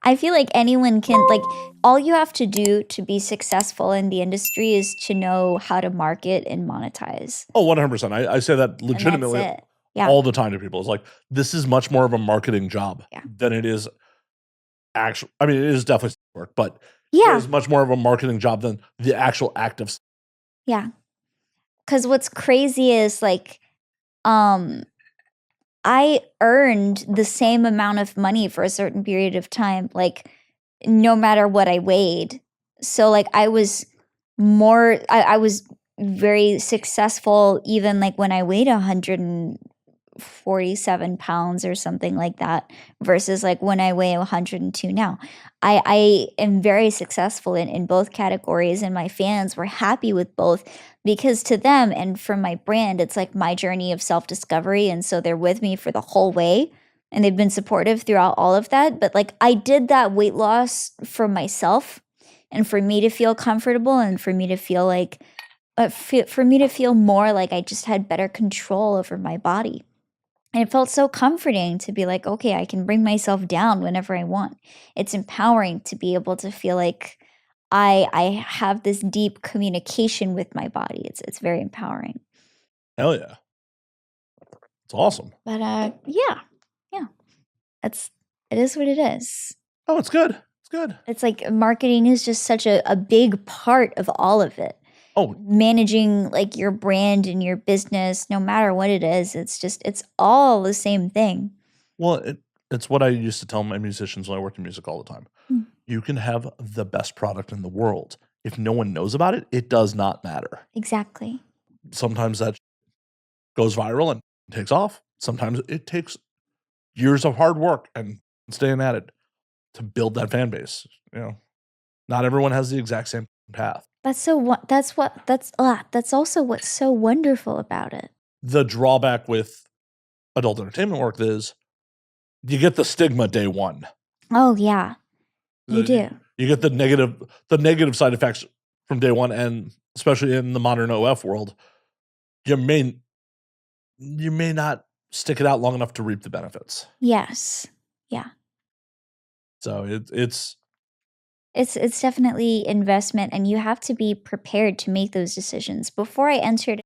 I feel like anyone can, like, all you have to do to be successful in the industry is to know how to market and monetize. Oh, 100%. I say that And that's legitimately it. Yeah. all the time to people. It's like, this is much more of a marketing job Yeah. than it is actual. I mean, it is definitely work, but it Yeah. is much more of a marketing job than the actual act of. Yeah. Because what's crazy is like, I earned the same amount of money for a certain period of time, like no matter what I weighed. So like I was I was very successful even like when I weighed 147 pounds or something like that versus like when I weigh 102 now. I am very successful in both categories, and my fans were happy with both because to them and for my brand, it's like my journey of self discovery. And so they're with me for the whole way and they've been supportive throughout all of that. But like I did that weight loss for myself and for me to feel comfortable and for me to feel like, for me to feel more like I just had better control over my body. And it felt so comforting to be like, okay, I can bring myself down whenever I want. It's empowering to be able to feel like I have this deep communication with my body. It's very empowering. Hell yeah. It's awesome. But yeah. It is what it is. Oh, it's good. It's good. It's like marketing is just such a big part of all of it. Oh, Managing like your brand and your business, no matter what it is, it's all the same thing. well, it's what I used to tell my musicians when I worked in music all the time. Mm. You can have the best product in the world. If no one knows about it, it does not matter. Exactly. Sometimes that goes viral and takes off. Sometimes it takes years of hard work and staying at it to build that fan base. You know, not everyone has the exact same path. That's also what's so wonderful about it. The drawback with adult entertainment work is you get the stigma day one. Oh yeah. You do. You get the negative side effects from day one, and especially in the modern OF world, you may not stick it out long enough to reap the benefits. Yes. Yeah. So it's It's definitely investment, and you have to be prepared to make those decisions. Before I entered,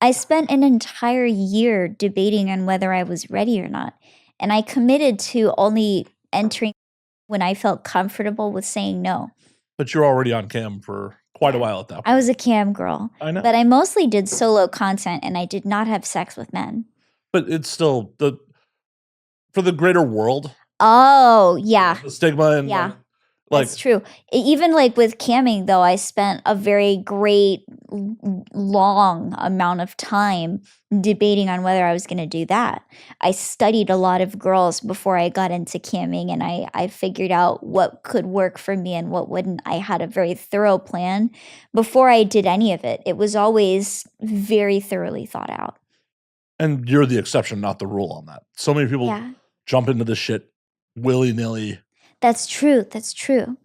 I spent an entire year debating on whether I was ready or not. And I committed to only entering when I felt comfortable with saying no. but you're already on cam for quite a while at that point. I was a cam girl, I know. but I mostly did solo content and I did not have sex with men. But it's still for the greater world. Oh, yeah. The stigma and Yeah. like That's true. Even like with camming, though, I spent a very great long amount of time debating on whether I was going to do that. I studied a lot of girls before I got into camming, and I figured out what could work for me and what wouldn't. I had a very thorough plan before I did any of it. It was always very thoroughly thought out. and you're the exception, not the rule on that. So many people Yeah, jump into this shit willy-nilly. that's true. That's true.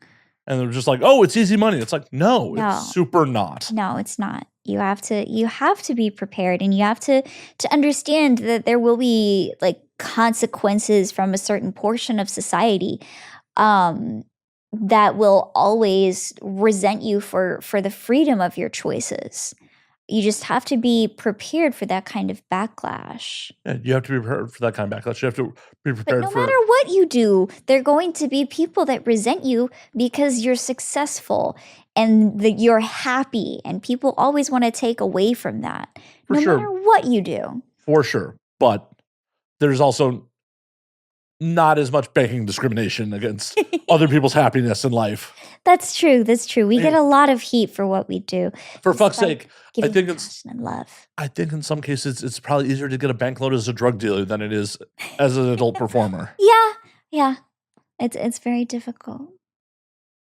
And they're just like, "Oh, it's easy money." It's like, no, No. it's super not. No, it's not. You have to be prepared, and you have to understand that there will be like consequences from a certain portion of society that will always resent you for the freedom of your choices. You just have to be prepared for that kind of backlash. Yeah, you have to be prepared for that kind of backlash. You have to be But prepared no for matter what you do, there are going to be people that resent you because you're successful and that you're happy, and people always want to take away from that. For No sure. matter what you do. for sure. But there's also not as much banking discrimination against other people's happiness in life. That's true. That's true. We get a lot of heat for what we do. For fuck's despite sake, giving think it's- passion and love. I think in some cases it's probably easier to get a bank loan as a drug dealer than it is as an adult performer. Yeah, yeah. It's very difficult.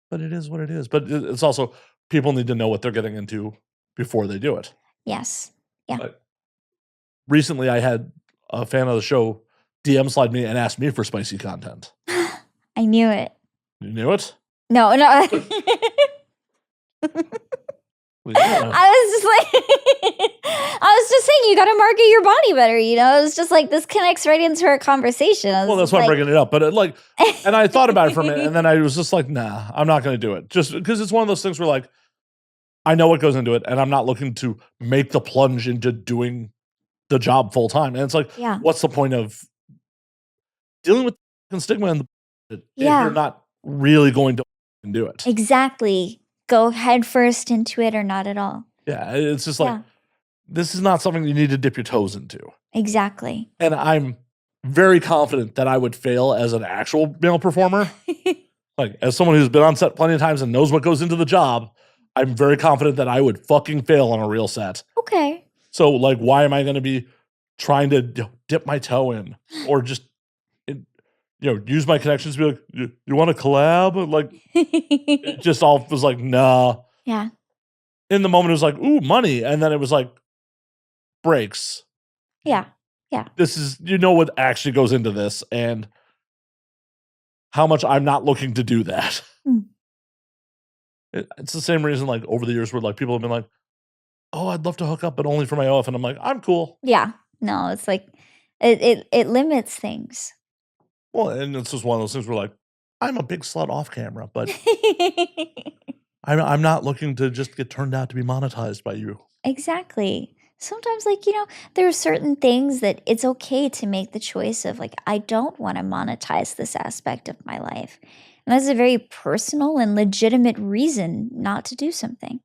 But it is what it is. But it's also people need to know what they're getting into before they do it. Yes. Yeah. But recently I had a fan of the show DM slide me and ask me for spicy content. I knew it. You knew it? No. Well, yeah. I was just like I was just saying you gotta market your body better, you know? It's just like this connects right into our conversation. I Well, was that's just why I'm like bringing it up, but, like and I thought about it for a minute, and then I was just like, "Nah, I'm not gonna do it." Just because it's one of those things where, like, I know what goes into it, and I'm not looking to make the plunge into doing the job full time, and it's like, Yeah. what's the point of dealing with the stigma and the if you're Yeah. not really going to do it? Exactly. Go head first into it or not at all. Yeah, it's just like, Yeah. this is not something you need to dip your toes into, Exactly. and I'm very confident that I would fail as an actual male performer. Like, as someone who's been on set plenty of times and knows what goes into the job, I'm very confident that I would fucking fail on a real set. Okay. So, like, why am I gonna be trying to dip my toe in or just, it use my connections to be like, "You wanna collab?" Like, it just all was like, "Nah." Yeah. In the moment, it was like, "Ooh, money," and then it was like, "Breaks." Yeah. Yeah. This is what actually goes into this and how much I'm not looking to do that. Mm. It's the same reason, like, over the years where, like, people have been like, "Oh, I'd love to hook up, but only for my off," and I'm like, "I'm cool." Yeah. No, it's like it limits things. Well, and it's just one of those things where, like, I'm a big slut off camera, but I'm not looking to just get turned out to be monetized by you. Exactly. Sometimes, like, there are certain things that it's okay to make the choice of, like, I don't want to monetize this aspect of my life. And that's a very personal and legitimate reason not to do something.